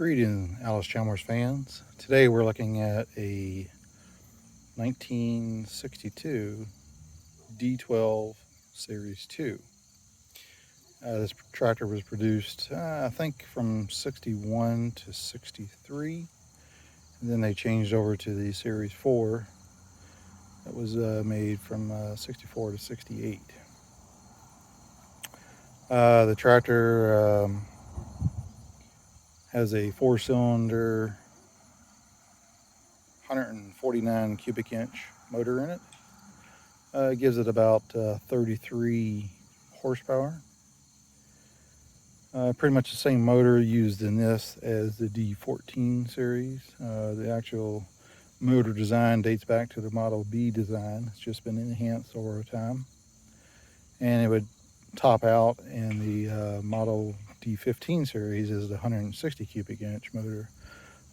Greetings, Allis Chalmers fans. Today we're looking at a 1962 D12 Series 2. This tractor was produced, I think, from 61 to 63. And then they changed over to the Series 4 that was made from 64 to 68. The tractor has a 4-cylinder 149 cubic inch motor in it. It gives it about 33 horsepower. Pretty much the same motor used in this as the D14 series. The actual motor design dates back to the Model B design. It's just been enhanced over time. And it would top out in the Model D15 series is the 160 cubic inch motor.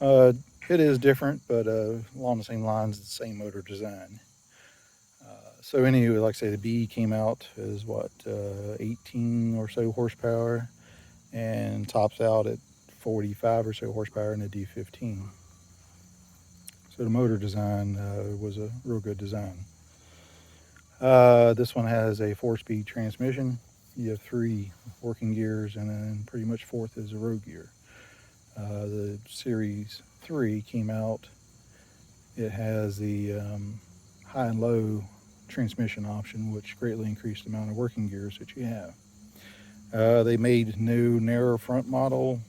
It is different, but along the same lines, the same motor design. So anyway, like I say, the B came out as 18 or so horsepower, and tops out at 45 or so horsepower in the D15. So the motor design was a real good design. This one has a 4-speed transmission. You have 3 working gears, and then pretty much 4th is a road gear. The Series 3 came out. It has the high and low transmission option, which greatly increased the amount of working gears that you have. They made no narrow front model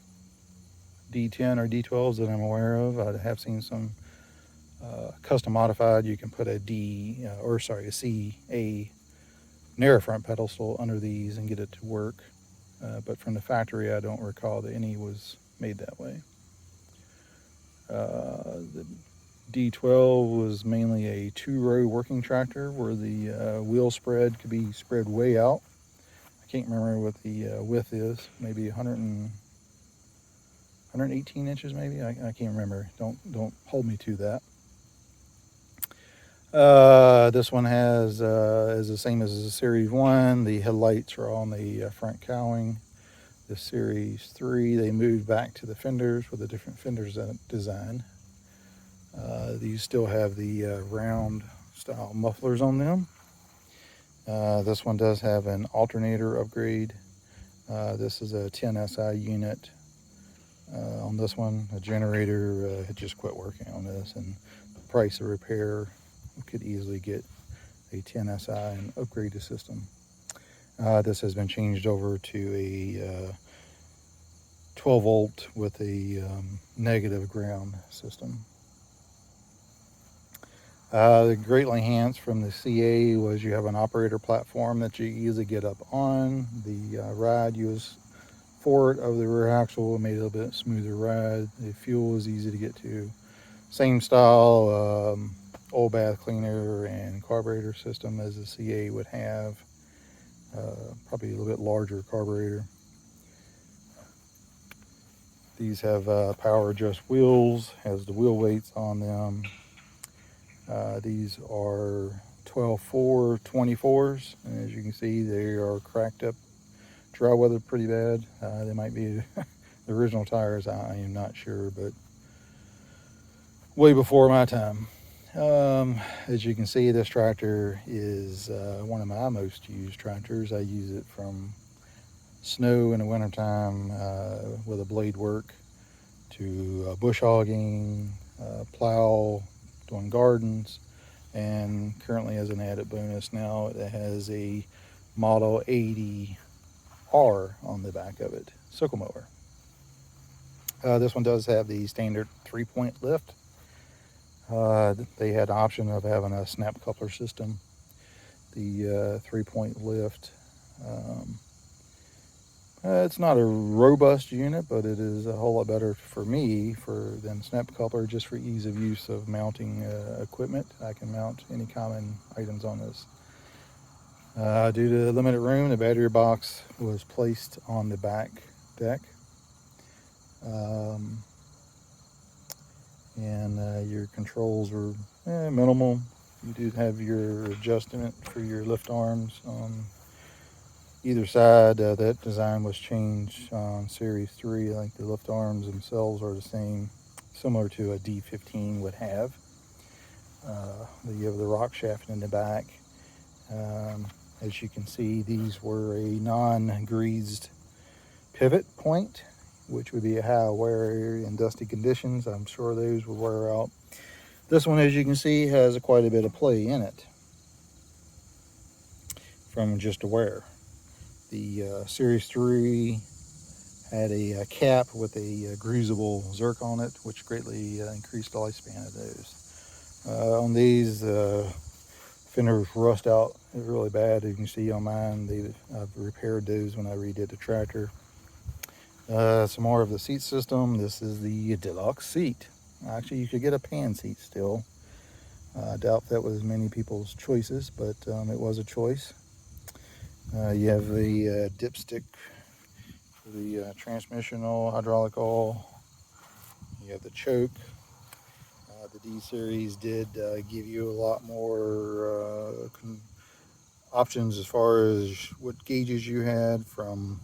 D10 or D12s that I'm aware of. I have seen some custom modified. You can put a CA narrow front pedestal under these and get it to work. But from the factory, I don't recall that any was made that way. The D12 was mainly a 2-row working tractor where the wheel spread could be spread way out. I can't remember what the width is, maybe 118 inches maybe. I can't remember. Don't hold me to that. This one is the same as the Series 1. The headlights are on the front cowling. The Series 3, they moved back to the fenders with a different fenders design. These still have the round style mufflers on them. This one does have an alternator upgrade. This is a 10 SI unit. On this one, a generator had just quit working on this, and the price of repair could easily get a 10 SI and upgrade the system. This has been changed over to a 12 volt with a negative ground system. The greatly enhanced from the CA was you have an operator platform that you easily get up on. The ride you was forward of the rear axle made it a little bit smoother ride. The fuel was easy to get to. Same style oil bath cleaner and carburetor system as the CA would have. Probably a little bit larger carburetor. These have power adjust wheels, has the wheel weights on them. These are 12.4 24s, and as you can see, they are cracked up, dry weather pretty bad. They might be the original tires, I am not sure, but way before my time. As you can see, this tractor is one of my most used tractors. I use it from snow in the wintertime with a blade work to bush hogging, plow, doing gardens, and currently as an added bonus now it has a Model 80R on the back of it, Sickle mower. This one does have the standard 3-point lift. They had the option of having a snap coupler system. The 3-point lift, it's not a robust unit, but it is a whole lot better for me than snap coupler, just for ease of use of mounting equipment. I can mount any common items on this. Due to limited room, the battery box was placed on the back deck. And your controls were minimal. You do have your adjustment for your lift arms on either side. That design was changed on Series 3. I think the lift arms themselves are the same, similar to a D15 would have. You have the rock shaft in the back. As you can see, these were a non-greased pivot point, which would be a high wear area in dusty conditions. I'm sure those would wear out. This one, as you can see, has quite a bit of play in it from just a wear. The Series 3 had a cap with a greasable Zerk on it, which greatly increased the lifespan of those. On these, fenders rust out really bad. As you can see on mine, I've repaired those when I redid the tractor. Some more of the seat system. This is the deluxe seat. Actually, you could get a pan seat still. I doubt that was many people's choices, but it was a choice. You have the dipstick for the transmission oil, hydraulic oil. You have the choke. The D series did give you a lot more options as far as what gauges you had, from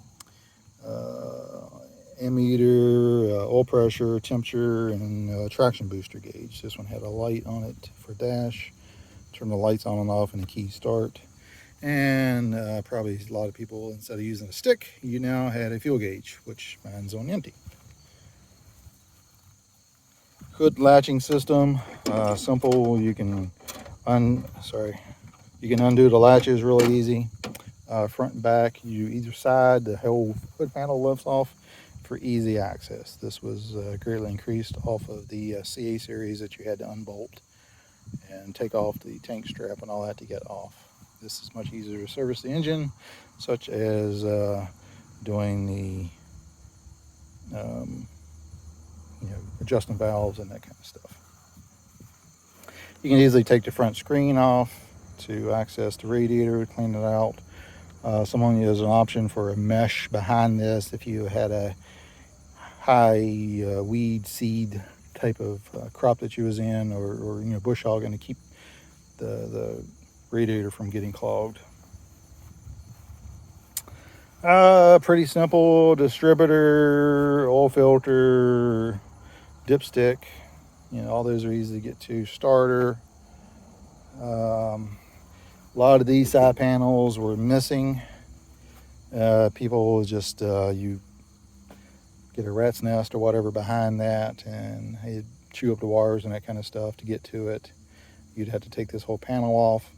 ammeter, oil pressure, temperature, and traction booster gauge. This one had a light on it for dash. Turn the lights on and off and a key start. And probably a lot of people, instead of using a stick, you now had a fuel gauge, which mine's on empty. Hood latching system, simple. You can undo the latches really easy. Front and back, you either side, the whole hood panel lifts off for easy access. This was greatly increased off of the CA series that you had to unbolt and take off the tank strap and all that to get off. This is much easier to service the engine, such as doing the adjusting valves and that kind of stuff. You can easily take the front screen off to access the radiator, clean it out. Someone has an option for a mesh behind this if you had a high weed seed type of crop that you was in, or bush hogging, to keep the radiator from getting clogged. Pretty simple. Distributor, oil filter, dipstick, all those are easy to get to. Starter. A lot of these side panels were missing. People just you get a rat's nest or whatever behind that, and they'd chew up the wires and that kind of stuff to get to it. You'd have to take this whole panel off.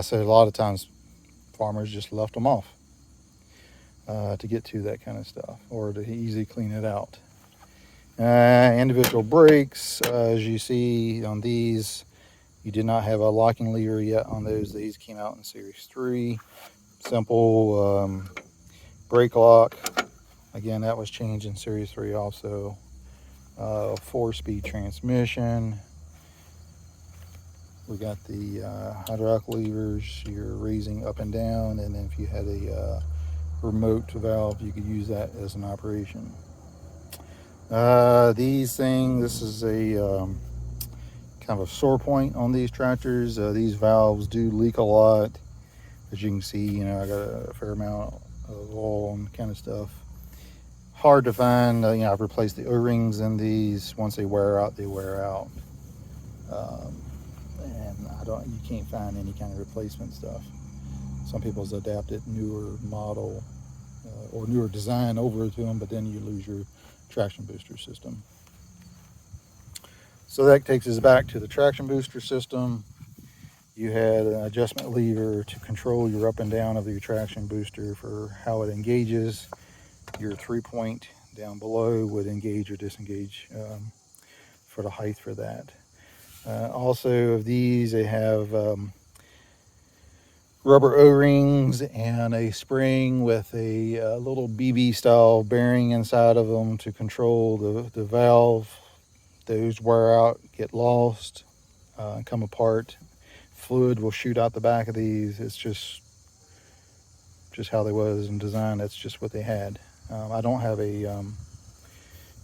So a lot of times farmers just left them off to get to that kind of stuff, or to easily clean it out. Individual brakes, as you see on these, you did not have a locking lever yet on those. These came out in Series 3. Simple brake lock. Again, that was changed in Series 3 also. 4-speed transmission. We got the hydraulic levers. You're raising up and down, and then if you had a remote valve, you could use that as an operation. These things, this is a kind of a sore point on these tractors. These valves do leak a lot. As you can see, I got a fair amount of oil and kind of stuff. Hard to find. I've replaced the O-rings in these. Once they wear out, they wear out. And you can't find any kind of replacement stuff. Some people's adapted newer model or newer design over to them, but then you lose your traction booster system. So that takes us back to the traction booster system. You had an adjustment lever to control your up and down of your traction booster for how it engages. Your 3-point down below would engage or disengage for the height for that. Also, of these, they have rubber O-rings and a spring with a little BB style bearing inside of them to control the valve. Those wear out, get lost, come apart. Fluid will shoot out the back of these. It's just how they was in design. That's just what they had. I don't have a you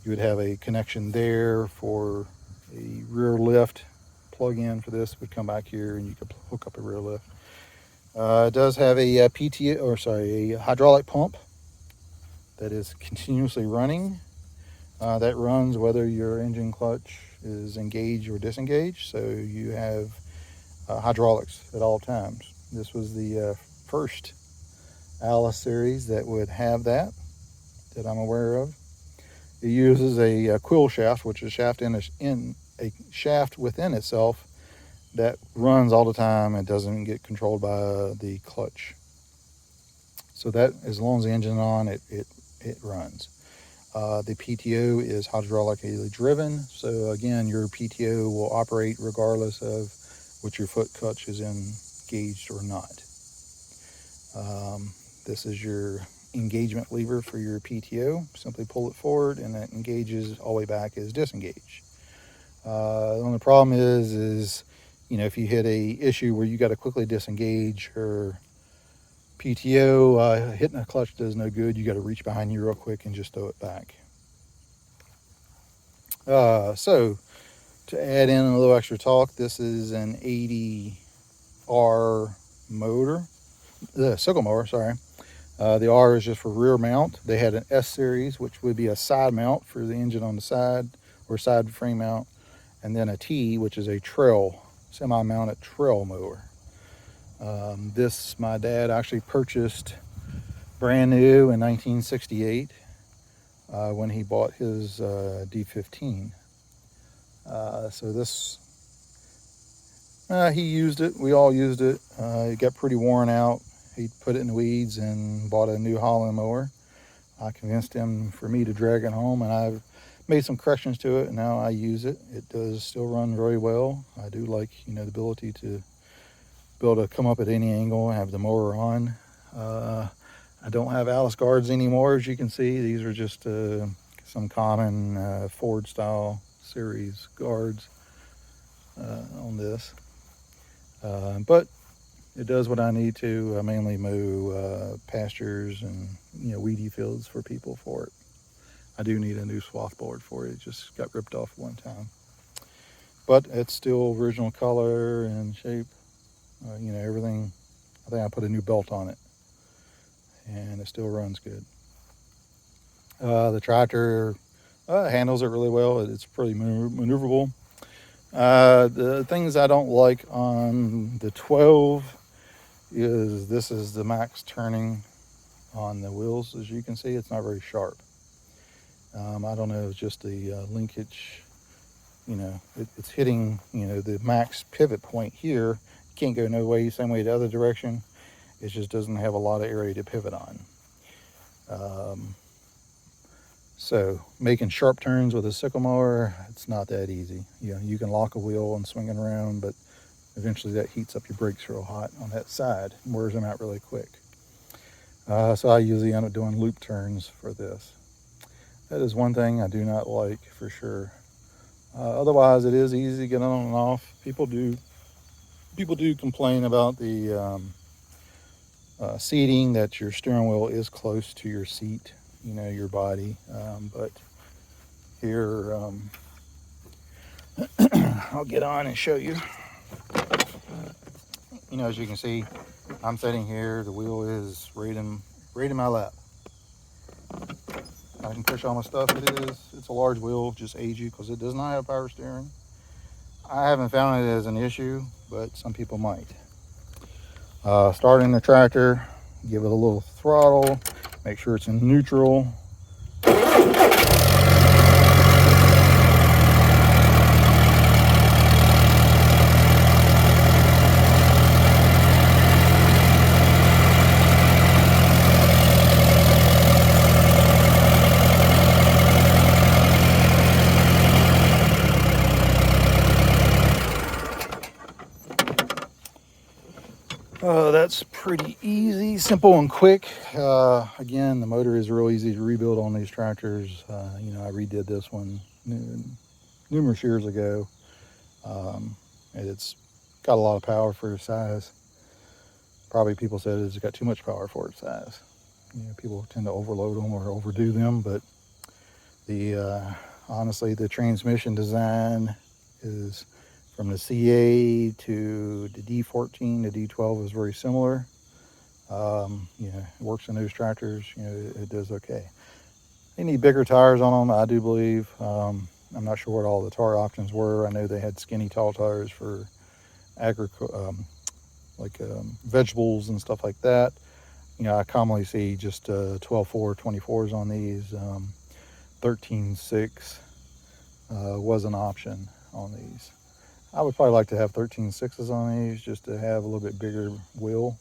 would have a connection there for a rear lift. Plug in for this would come back here, and you could hook up a rear lift. It does have a PTO, or sorry, a hydraulic pump that is continuously running. That runs whether your engine clutch is engaged or disengaged, so you have hydraulics at all times. This was the first Allis series that would have that I'm aware of. It uses a quill shaft, which is in a shaft within itself that runs all the time and doesn't get controlled by the clutch. So that as long as the engine's on, it runs. The PTO is hydraulically driven, so again, your PTO will operate regardless of which your foot clutch is engaged or not. This is your engagement lever for your PTO. Simply pull it forward and it engages all the way back as disengaged. The only problem is if you hit a issue where you got to quickly disengage your PTO, hitting a clutch does no good. You got to reach behind you real quick and just throw it back. So to add in a little extra talk, this is an 80R motor, the Sickle mower, sorry. The R is just for rear mount. They had an S series, which would be a side mount for the engine on the side, or side frame mount, and then a T, which is a semi-mounted trail mower. This my dad actually purchased brand new in 1968 when he bought his D15. So this, he used it. We all used it. It got pretty worn out. He put it in the weeds and bought a new Holland mower. I convinced him for me to drag it home, and I've made some corrections to it, and now I use it. It does still run very well. I do like, the ability to be able to come up at any angle and have the mower on. I don't have Allis guards anymore, as you can see. These are just some common Ford style series guards on this. But it does what I need to, mainly mow pastures and weedy fields for people for it. I do need a new swath board for it. It just got ripped off one time. But it's still original color and shape. Everything. I think I put a new belt on it, and it still runs good. The tractor handles it really well. It's pretty maneuverable. The things I don't like on the 12 is this is the max turning on the wheels. As you can see, it's not very sharp. I don't know, it's just the linkage. It's hitting the max pivot point here. Can't go no way, same way the other direction. It just doesn't have a lot of area to pivot on. So making sharp turns with a sickle mower, it's not that easy. You can lock a wheel and swing it around, but eventually that heats up your brakes real hot on that side, wears them out really quick. So I usually end up doing loop turns for this. That is one thing I do not like for sure. Otherwise, it is easy to get on and off. People do complain about the seating, that your steering wheel is close to your seat, your body. But here, I'll get on and show you. As you can see, I'm sitting here. The wheel is right in my lap. I can push all my stuff. It's a large wheel, just aids you because it does not have power steering. I haven't found it as an issue, but some people might. Starting the tractor, give it a little throttle, make sure it's in neutral. That's pretty easy, simple and quick. Again, the motor is real easy to rebuild on these tractors. I redid this one numerous years ago. And it's got a lot of power for its size. Probably people said it's got too much power for its size. People tend to overload them or overdo them, but honestly, the transmission design is From the CA to the D14, the D12 is very similar. You know, it works in those tractors. You know, it does okay. They need bigger tires on them, I do believe. I'm not sure what all the tire options were. I know they had skinny tall tires for vegetables and stuff like that. You know, I commonly see just 12.4, 24s on these. 13.6 was an option on these. I would probably like to have 13.6s on these just to have a little bit bigger wheel.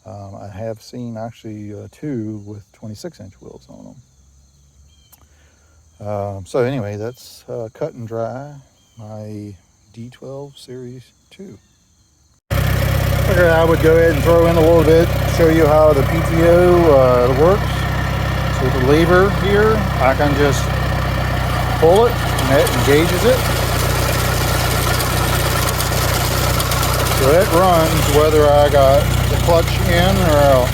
I have seen actually two with 26-inch wheels on them. So anyway, that's cut and dry my D12 Series 2. Okay, I would go ahead and throw in a little bit, show you how the PTO works. So with the lever here, I can just pull it and that engages it. So it runs whether I got the clutch in or out.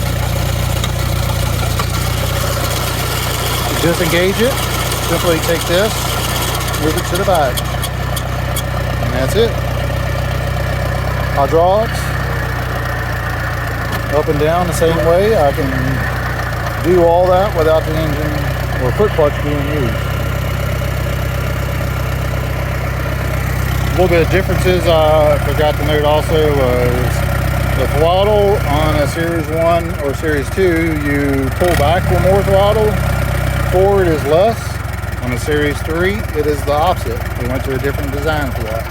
To disengage it, simply take this, move it to the back, and that's it. Hydraulics, up and down the same way. I can do all that without the engine or foot clutch being used. A little bit of differences I forgot to note also was the throttle on a Series 1 or Series 2, you pull back for more throttle. Forward is less. On a Series 3, it is the opposite. We went to a different design for that.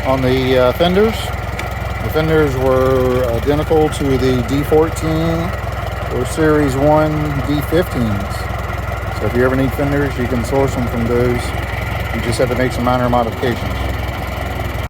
On the fenders were identical to the D14 or Series 1 D15s. So if you ever need fenders, you can source them from those. You just have to make some minor modifications.